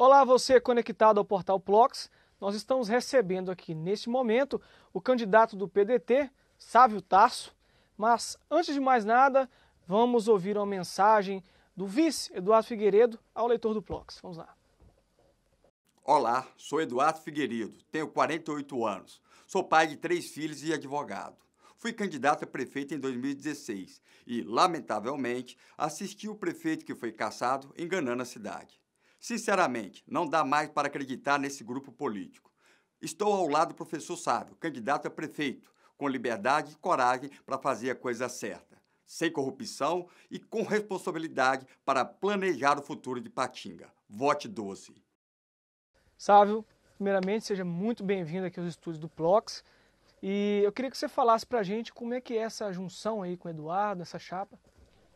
Olá, você conectado ao portal Plox. Nós estamos recebendo aqui, neste momento, o candidato do PDT, Sávio Tarso. Mas, antes de mais nada, vamos ouvir uma mensagem do vice Eduardo Figueiredo ao leitor do Plox. Vamos lá. Olá, sou Eduardo Figueiredo, tenho 48 anos, sou pai de 3 filhos e advogado. Fui candidato a prefeito em 2016 e, lamentavelmente, assisti o prefeito que foi cassado enganando a cidade. Sinceramente, não dá mais para acreditar nesse grupo político. Estou ao lado do professor Sávio, candidato a prefeito, com liberdade e coragem para fazer a coisa certa, sem corrupção e com responsabilidade para planejar o futuro de Patinga. Vote 12. Sávio, primeiramente, seja muito bem-vindo aqui aos estúdios do Plox. E eu queria que você falasse pra gente como é que é essa junção aí com o Eduardo, essa chapa.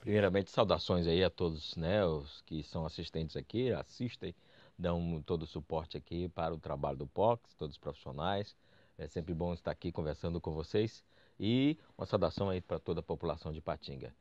Primeiramente, saudações aí a todos, né, os que são assistentes aqui, assistem, dão todo o suporte aqui para o trabalho do Plox, todos os profissionais. É sempre bom estar aqui conversando com vocês e uma saudação aí para toda a população de Patinga.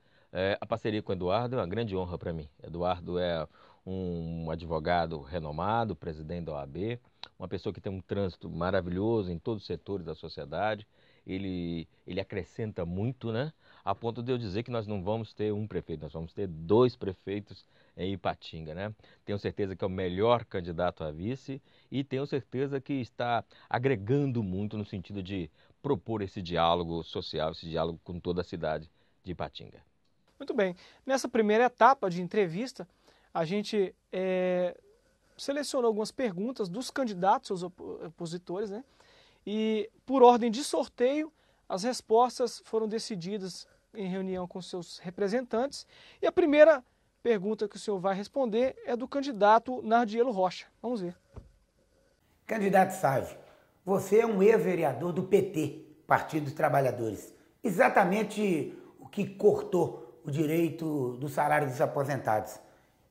A parceria com o Eduardo é uma grande honra para mim. Eduardo é um advogado renomado, presidente da OAB, uma pessoa que tem um trânsito maravilhoso em todos os setores da sociedade. Ele acrescenta muito, né? A ponto de eu dizer que nós não vamos ter um prefeito, nós vamos ter 2 prefeitos em Ipatinga, né? Tenho certeza que é o melhor candidato a vice e tenho certeza que está agregando muito no sentido de propor esse diálogo social, esse diálogo com toda a cidade de Ipatinga. Muito bem. Nessa primeira etapa de entrevista, a gente selecionou algumas perguntas dos candidatos, os opositores, né? E por ordem de sorteio, as respostas foram decididas em reunião com seus representantes. E a primeira pergunta que o senhor vai responder é do candidato Nardielo Rocha. Vamos ver. Candidato Sávio, você é um ex-vereador do PT, Partido dos Trabalhadores. Exatamente o que cortou o direito do salário dos aposentados.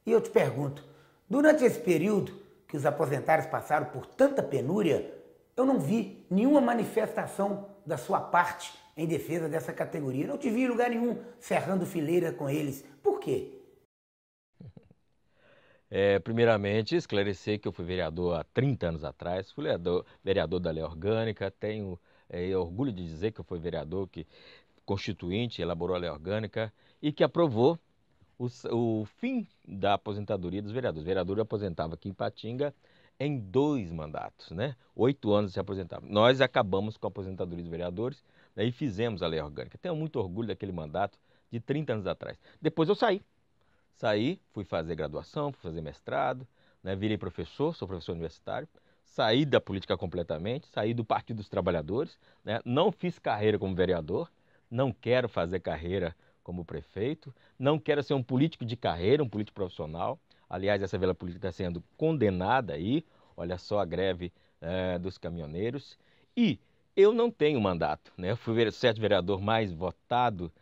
E eu te pergunto, durante esse período que os aposentados passaram por tanta penúria, eu não vi nenhuma manifestação da sua parte em defesa dessa categoria. Não te vi em lugar nenhum cerrando fileira com eles. Por quê? Primeiramente, esclarecer que eu fui vereador há 30 anos atrás, fui vereador da Lei Orgânica, tenho orgulho de dizer que eu fui vereador que constituinte, elaborou a Lei Orgânica e que aprovou o fim da aposentadoria dos vereadores. O vereador aposentava aqui em Patinga em 2 mandatos, né? 8 anos se aposentava. Nós acabamos com a aposentadoria dos vereadores, né, e fizemos a Lei Orgânica. Tenho muito orgulho daquele mandato de 30 anos atrás. Depois eu saí, fui fazer graduação, fui fazer mestrado, né, virei professor, sou professor universitário, saí da política completamente, saí do Partido dos Trabalhadores, né, não fiz carreira como vereador, não quero fazer carreira como prefeito, não quero ser um político de carreira, um político profissional. Aliás, essa vela política está sendo condenada aí, olha só a greve dos caminhoneiros. E eu não tenho mandato, né? Eu fui o 7º vereador mais votado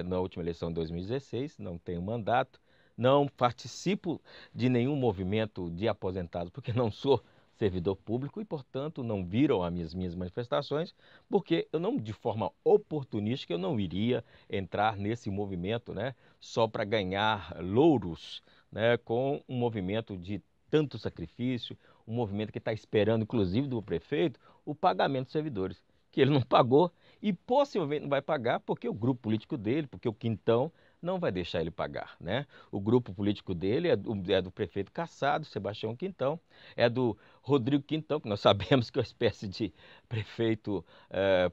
na última eleição de 2016, não tenho mandato, não participo de nenhum movimento de aposentados, porque não sou servidor público e, portanto, não viram as minhas manifestações, porque eu não, de forma oportunística, eu não iria entrar nesse movimento, né, só para ganhar louros, né, com um movimento de tanto sacrifício, um movimento que está esperando, inclusive do prefeito, o pagamento dos servidores, que ele não pagou e possivelmente não vai pagar porque o grupo político dele, porque o Quintão não vai deixar ele pagar, né? O grupo político dele é do prefeito cassado, Sebastião Quintão, é do Rodrigo Quintão, que nós sabemos que é uma espécie de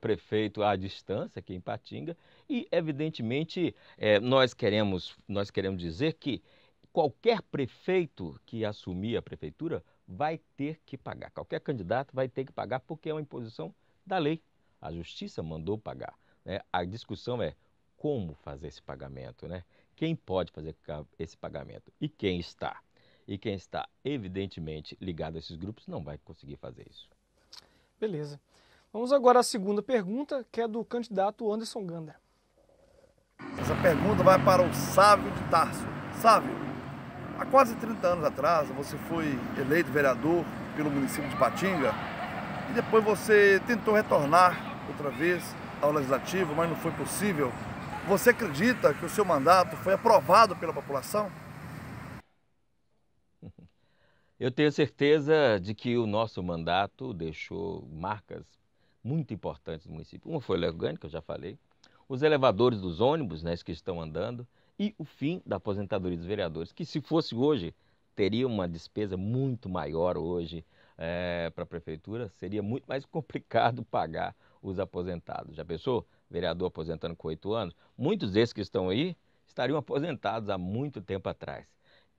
prefeito à distância aqui em Patinga, e evidentemente nós queremos dizer que qualquer prefeito que assumir a prefeitura vai ter que pagar, qualquer candidato vai ter que pagar porque é uma imposição da lei. A justiça mandou pagar, né? A discussão é como fazer esse pagamento, né? Quem pode fazer esse pagamento e quem está? E quem está evidentemente ligado a esses grupos não vai conseguir fazer isso. Beleza. Vamos agora à segunda pergunta, que é do candidato Anderson Gander. Essa pergunta vai para o Sávio de Tarso. Sávio, há quase 30 anos atrás você foi eleito vereador pelo município de Patinga e depois você tentou retornar outra vez ao Legislativo, mas não foi possível. Você acredita que o seu mandato foi aprovado pela população? Eu tenho certeza de que o nosso mandato deixou marcas muito importantes no município. Uma foi a lei orgânica, eu já falei, os elevadores dos ônibus, né, que estão andando, e o fim da aposentadoria dos vereadores, que se fosse hoje, teria uma despesa muito maior hoje para a prefeitura, seria muito mais complicado pagar os aposentados. Já pensou? Vereador aposentando com 8 anos? Muitos desses que estão aí estariam aposentados há muito tempo atrás.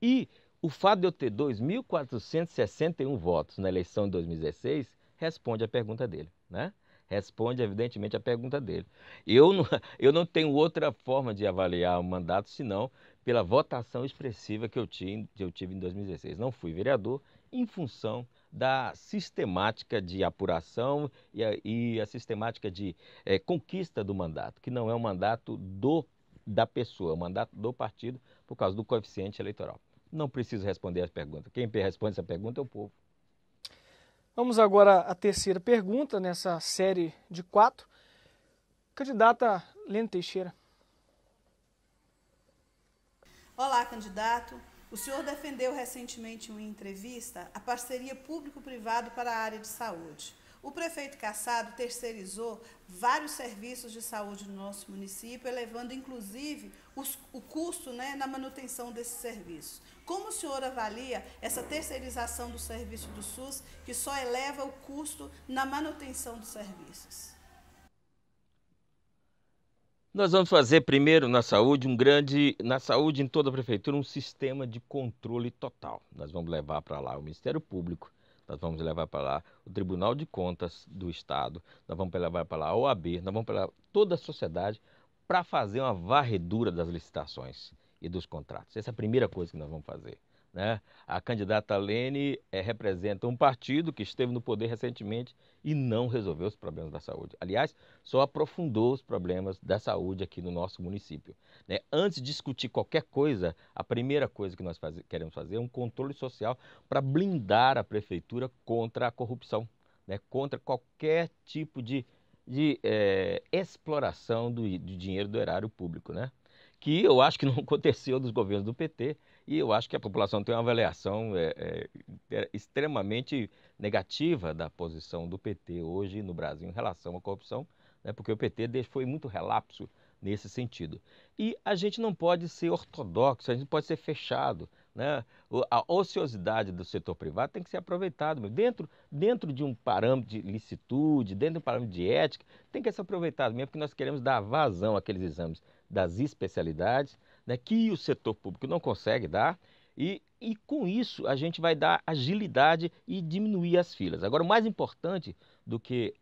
E o fato de eu ter 2.461 votos na eleição de 2016 responde à pergunta dele, né? Responde, evidentemente, à pergunta dele. Eu não, eu não tenho outra forma de avaliar o mandato, senão pela votação expressiva que eu tive em 2016. Não fui vereador em função da sistemática de apuração e a sistemática de conquista do mandato, que não é um mandato da pessoa, é um mandato do partido por causa do coeficiente eleitoral. Não preciso responder as perguntas. Quem responde essa pergunta é o povo. Vamos agora à terceira pergunta nessa série de 4. Candidata Lene Teixeira. Olá, candidato. O senhor defendeu recentemente em uma entrevista a parceria público-privado para a área de saúde. O prefeito Cassado terceirizou vários serviços de saúde no nosso município, elevando inclusive o custo, né, na manutenção desses serviços. Como o senhor avalia essa terceirização do serviço do SUS, que só eleva o custo na manutenção dos serviços? Nós vamos fazer primeiro na saúde na saúde em toda a prefeitura, um sistema de controle total. Nós vamos levar para lá o Ministério Público, nós vamos levar para lá o Tribunal de Contas do Estado, nós vamos levar para lá a OAB, nós vamos para lá toda a sociedade para fazer uma varredura das licitações e dos contratos. Essa é a primeira coisa que nós vamos fazer, né? A candidata Lene representa um partido que esteve no poder recentemente e não resolveu os problemas da saúde. Aliás, só aprofundou os problemas da saúde aqui no nosso município, né? Antes de discutir qualquer coisa, a primeira coisa que nós queremos fazer é um controle social para blindar a prefeitura contra a corrupção, né? Contra qualquer tipo de exploração do dinheiro do erário público, né? Que eu acho que não aconteceu dos governos do PT, e eu acho que a população tem uma avaliação extremamente negativa da posição do PT hoje no Brasil em relação à corrupção, né, porque o PT foi muito relapso nesse sentido. E a gente não pode ser ortodoxo, a gente não pode ser fechado, né? A ociosidade do setor privado tem que ser aproveitada. Dentro de um parâmetro de licitude, dentro de um parâmetro de ética, tem que ser aproveitado mesmo, porque nós queremos dar vazão àqueles exames das especialidades, né, que o setor público não consegue dar, e com isso a gente vai dar agilidade e diminuir as filas. Agora, o mais importante do que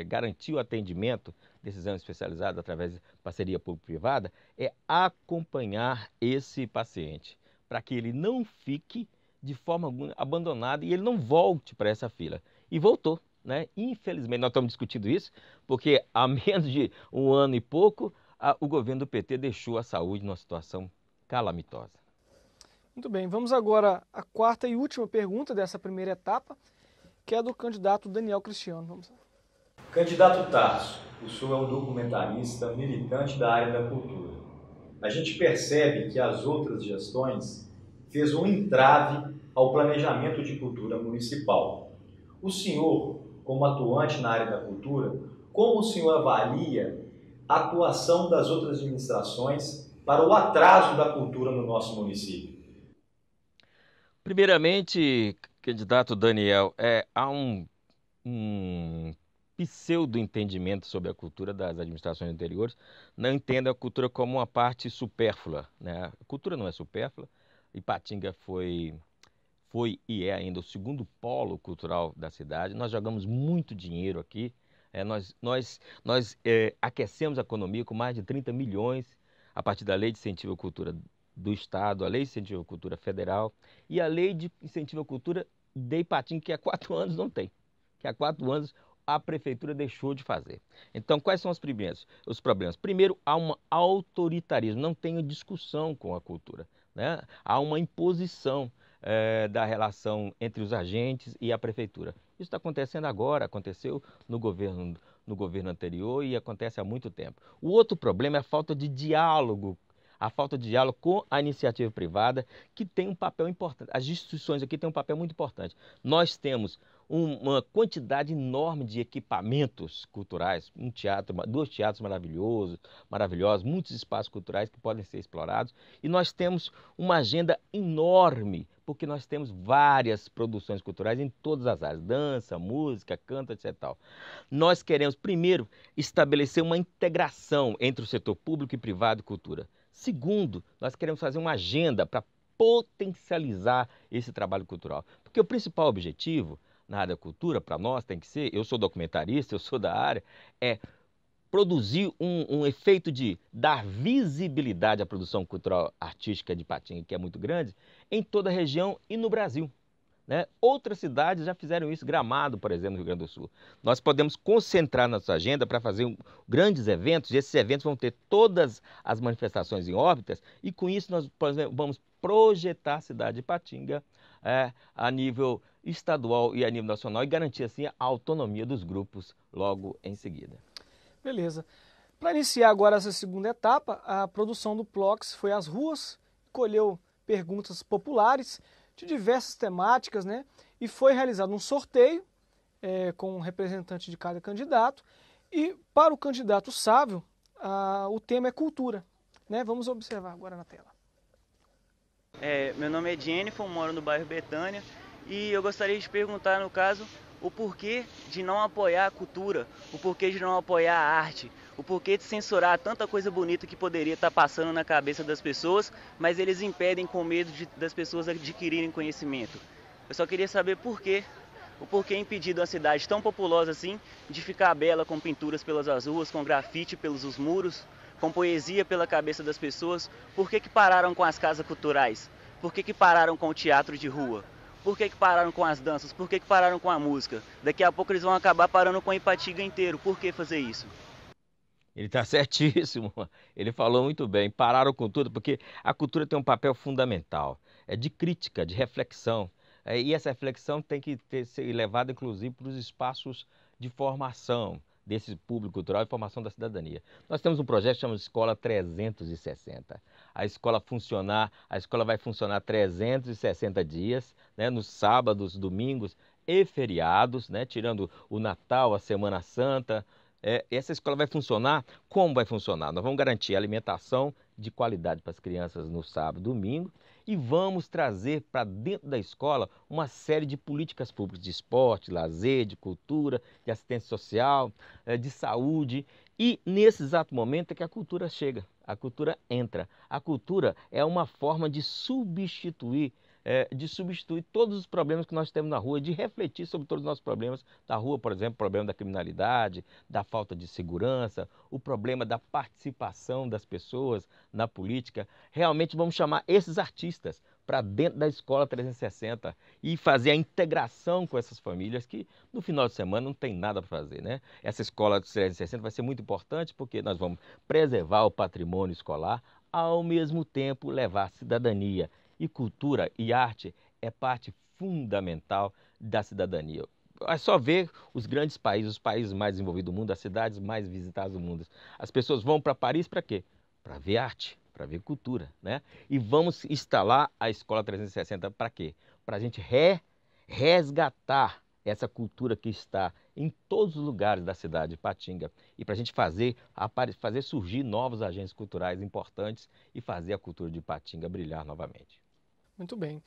garantir o atendimento desses exames especializados através de parceria público-privada é acompanhar esse paciente, para que ele não fique de forma alguma abandonado e ele não volte para essa fila. E voltou, né? Infelizmente, nós estamos discutindo isso, porque há menos de um ano e pouco, o governo do PT deixou a saúde numa situação calamitosa. Muito bem, vamos agora à quarta e última pergunta dessa primeira etapa, que é do candidato Daniel Cristiano. Vamos lá. Candidato Tarso, o senhor é um documentarista militante da área da cultura. A gente percebe que as outras gestões fez um entrave ao planejamento de cultura municipal. O senhor, como atuante na área da cultura, como o senhor avalia a atuação das outras administrações para o atraso da cultura no nosso município? Primeiramente, candidato Daniel, há um pseudo-entendimento sobre a cultura das administrações anteriores. Não entendem a cultura como uma parte supérflua, né? A cultura não é supérflua. Ipatinga foi e é ainda o segundo polo cultural da cidade. Nós jogamos muito dinheiro aqui. Nós aquecemos a economia com mais de 30 milhões a partir da Lei de Incentivo à Cultura do Estado, a Lei de Incentivo à Cultura Federal e a Lei de Incentivo à Cultura de Ipatinga, que há 4 anos não tem. Que há 4 anos a prefeitura deixou de fazer. Então, quais são os problemas? Primeiro, há um autoritarismo, não tem discussão com a cultura, né? Há uma imposição da relação entre os agentes e a prefeitura. Isso está acontecendo agora, aconteceu no governo anterior e acontece há muito tempo. O outro problema é a falta de diálogo, a falta de diálogo com a iniciativa privada, que tem um papel importante. As instituições aqui têm um papel muito importante. Nós temos uma quantidade enorme de equipamentos culturais, um teatro, 2 teatros maravilhosos, muitos espaços culturais que podem ser explorados, e nós temos uma agenda enorme, porque nós temos várias produções culturais em todas as áreas, dança, música, canto, etc. Nós queremos, primeiro, estabelecer uma integração entre o setor público e privado e cultura. Segundo, nós queremos fazer uma agenda para potencializar esse trabalho cultural, porque o principal objetivo na área da cultura, para nós, tem que ser, eu sou documentarista, eu sou da área, é produzir um efeito de dar visibilidade à produção cultural artística de Ipatinga, que é muito grande, em toda a região e no Brasil, né? Outras cidades já fizeram isso, Gramado, por exemplo, no Rio Grande do Sul. Nós podemos concentrar nossa agenda para fazer grandes eventos, e esses eventos vão ter todas as manifestações em órbitas, e com isso nós, por exemplo, vamos projetar a cidade de Ipatinga a nível estadual e a nível nacional e garantir assim a autonomia dos grupos logo em seguida. Beleza. Para iniciar agora essa segunda etapa, a produção do Plox foi às ruas, colheu perguntas populares de diversas temáticas, né? E foi realizado um sorteio com um representante de cada candidato. E para o candidato Sávio, o tema é cultura, né? Vamos observar agora na tela. Meu nome é Jennifer, moro no bairro Betânia e eu gostaria de perguntar, no caso, o porquê de não apoiar a cultura, o porquê de não apoiar a arte, o porquê de censurar tanta coisa bonita que poderia estar passando na cabeça das pessoas, mas eles impedem com medo das pessoas adquirirem conhecimento. Eu só queria saber o porquê impedir uma cidade tão populosa assim de ficar bela com pinturas pelas ruas, com grafite pelos muros, com poesia pela cabeça das pessoas. Por que pararam com as casas culturais? Por que pararam com o teatro de rua? Por que pararam com as danças? Por que pararam com a música? Daqui a pouco eles vão acabar parando com a Ipatinga inteiro. Por que fazer isso? Ele está certíssimo, ele falou muito bem, pararam com tudo, porque a cultura tem um papel fundamental, de crítica, de reflexão, e essa reflexão tem que ser levada inclusive para os espaços de formação desse público cultural e formação da cidadania. Nós temos um projeto que chama de Escola 360. A escola vai funcionar 360 dias, né, nos sábados, domingos e feriados, né, tirando o Natal, a Semana Santa. Essa escola vai funcionar, como vai funcionar? Nós vamos garantir alimentação de qualidade para as crianças no sábado e domingo e vamos trazer para dentro da escola uma série de políticas públicas de esporte, lazer, de cultura, de assistência social, de saúde. E nesse exato momento é que a cultura chega, a cultura entra. A cultura é uma forma de substituir todos os problemas que nós temos na rua, de refletir sobre todos os nossos problemas da rua, por exemplo, o problema da criminalidade, da falta de segurança, o problema da participação das pessoas na política. Realmente vamos chamar esses artistas para dentro da Escola 360 e fazer a integração com essas famílias que no final de semana não tem nada para fazer, né? Essa Escola 360 vai ser muito importante porque nós vamos preservar o patrimônio escolar, ao mesmo tempo levar cidadania. E cultura e arte é parte fundamental da cidadania. É só ver os grandes países, os países mais desenvolvidos do mundo, as cidades mais visitadas do mundo. As pessoas vão para Paris para quê? Para ver arte, para ver cultura, né? E vamos instalar a Escola 360 para quê? Para a gente resgatar essa cultura que está em todos os lugares da cidade de Ipatinga e para a gente fazer surgir novos agentes culturais importantes e fazer a cultura de Ipatinga brilhar novamente. Muito bem.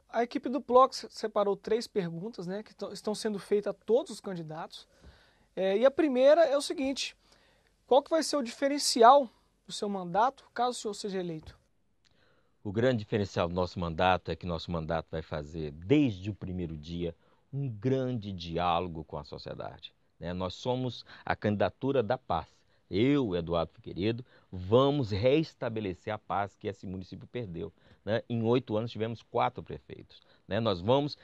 A equipe do Plox separou 3 perguntas, né, que estão sendo feitas a todos os candidatos. E a primeira é o seguinte: qual que vai ser o diferencial do seu mandato, caso o senhor seja eleito? O grande diferencial do nosso mandato é que nosso mandato vai fazer, desde o primeiro dia, um grande diálogo com a sociedade, né? Nós somos a candidatura da paz. Eu, Eduardo Figueiredo, vamos restabelecer a paz que esse município perdeu, né? Em 8 anos tivemos 4 prefeitos, né? Nós vamos,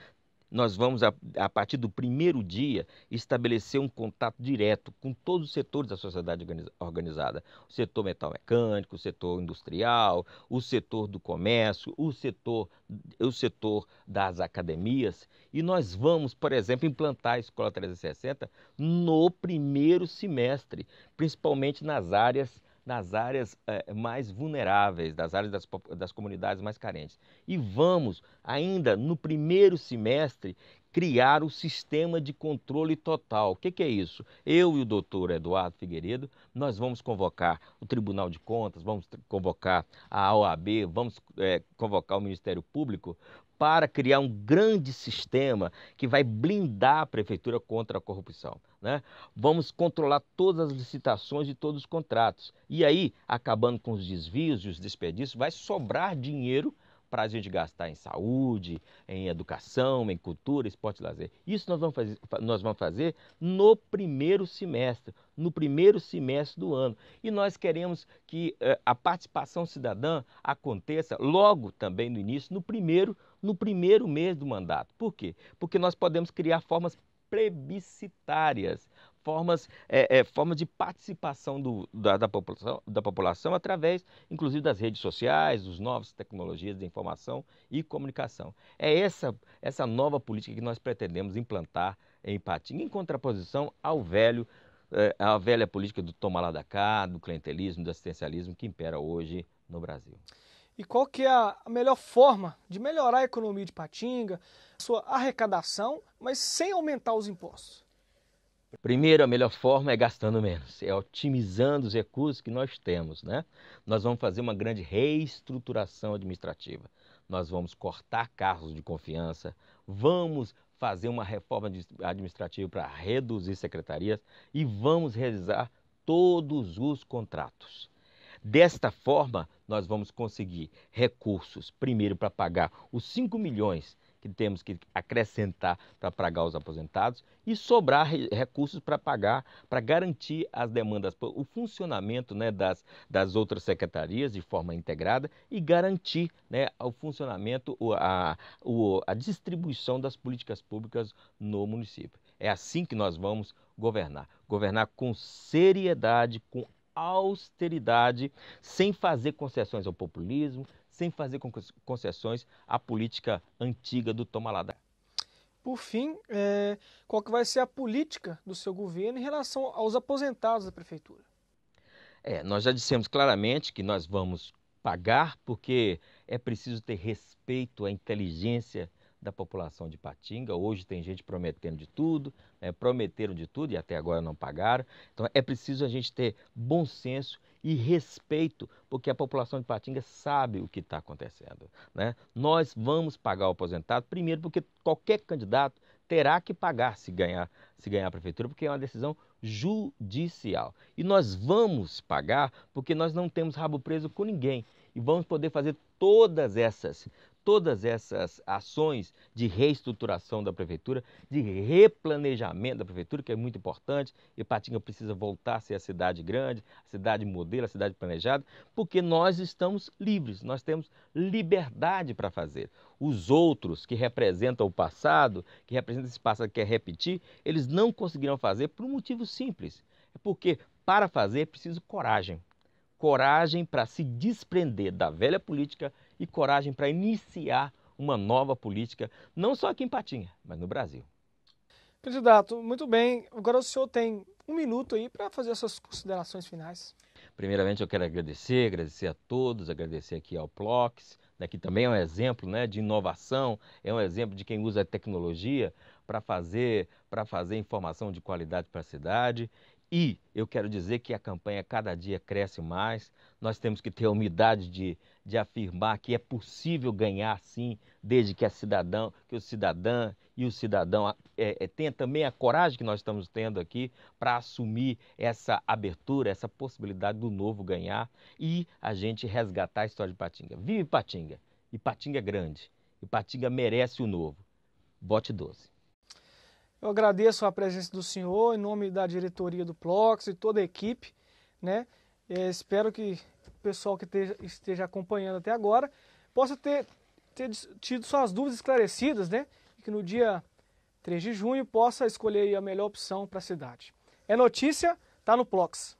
a partir do primeiro dia, estabelecer um contato direto com todos os setores da sociedade organizada. O setor metalmecânico, o setor industrial, o setor do comércio, o setor das academias. E nós vamos, por exemplo, implantar a Escola 360 no primeiro semestre, principalmente nas áreas nas áreas mais vulneráveis, das áreas das comunidades mais carentes. E vamos, ainda no primeiro semestre, criar o sistema de controle total. O que é isso? Eu e o doutor Eduardo Figueiredo, nós vamos convocar o Tribunal de Contas, vamos convocar a OAB, vamos convocar o Ministério Público para criar um grande sistema que vai blindar a prefeitura contra a corrupção, né? Vamos controlar todas as licitações e todos os contratos. E aí, acabando com os desvios e os desperdícios, vai sobrar dinheiro para a gente gastar em saúde, em educação, em cultura, esporte e lazer. Isso nós vamos fazer no primeiro semestre do ano. E nós queremos que a participação cidadã aconteça logo também no início, no primeiro mês do mandato. Por quê? Porque nós podemos criar formas plebiscitárias, formas de participação da população através, inclusive, das redes sociais, das novas tecnologias de informação e comunicação. É essa nova política que nós pretendemos implantar em Ipatinga, em contraposição à velha política do toma lá da cá, do clientelismo, do assistencialismo que impera hoje no Brasil. E qual que é a melhor forma de melhorar a economia de Ipatinga, sua arrecadação, mas sem aumentar os impostos? Primeiro, a melhor forma é gastando menos, é otimizando os recursos que nós temos, né? Nós vamos fazer uma grande reestruturação administrativa. Nós vamos cortar cargos de confiança, vamos fazer uma reforma administrativa para reduzir secretarias e vamos realizar todos os contratos. Desta forma, nós vamos conseguir recursos, primeiro, para pagar os 5 milhões que temos que acrescentar para pagar os aposentados e sobrar recursos para pagar, para garantir as demandas, o funcionamento, né, das outras secretarias de forma integrada e garantir, né, o funcionamento, a distribuição das políticas públicas no município. É assim que nós vamos governar. Governar com seriedade, com austeridade, sem fazer concessões ao populismo, sem fazer concessões à política antiga do toma lá da cá. Por fim, qual que vai ser a política do seu governo em relação aos aposentados da prefeitura? Nós já dissemos claramente que nós vamos pagar porque é preciso ter respeito à inteligência da população de Ipatinga. Hoje tem gente prometendo de tudo, prometeram de tudo e até agora não pagaram. Então é preciso a gente ter bom senso e respeito, porque a população de Ipatinga sabe o que está acontecendo, né? Nós vamos pagar o aposentado, primeiro porque qualquer candidato terá que pagar se ganhar a prefeitura, porque é uma decisão judicial. E nós vamos pagar porque nós não temos rabo preso com ninguém e vamos poder fazer todas essas ações de reestruturação da prefeitura, de replanejamento da prefeitura, que é muito importante. Ipatinga precisa voltar a ser a cidade grande, a cidade modelo, a cidade planejada, porque nós estamos livres, nós temos liberdade para fazer. Os outros que representam o passado, que representam esse passado que quer repetir, eles não conseguirão fazer por um motivo simples. É porque para fazer é preciso coragem. Coragem para se desprender da velha política e coragem para iniciar uma nova política, não só aqui em Ipatinga, mas no Brasil. Candidato, muito bem. Agora o senhor tem 1 minuto aí para fazer as suas considerações finais. Primeiramente eu quero agradecer a todos, agradecer aqui ao Plox, né, que também é um exemplo, né, de inovação, é um exemplo de quem usa a tecnologia para fazer informação de qualidade para a cidade. E eu quero dizer que a campanha cada dia cresce mais, nós temos que ter a humildade de afirmar que é possível ganhar sim, desde que o cidadão tenha também a coragem que nós estamos tendo aqui para assumir essa abertura, essa possibilidade do novo ganhar e a gente resgatar a história de Ipatinga. Viva Ipatinga! Ipatinga é grande, Ipatinga merece o novo. Vote 12. Eu agradeço a presença do senhor, em nome da diretoria do Plox e toda a equipe, né? Espero que o pessoal que esteja acompanhando até agora possa ter tido suas dúvidas esclarecidas, né? E que no dia 3 de junho possa escolher a melhor opção para a cidade. É notícia, tá no Plox.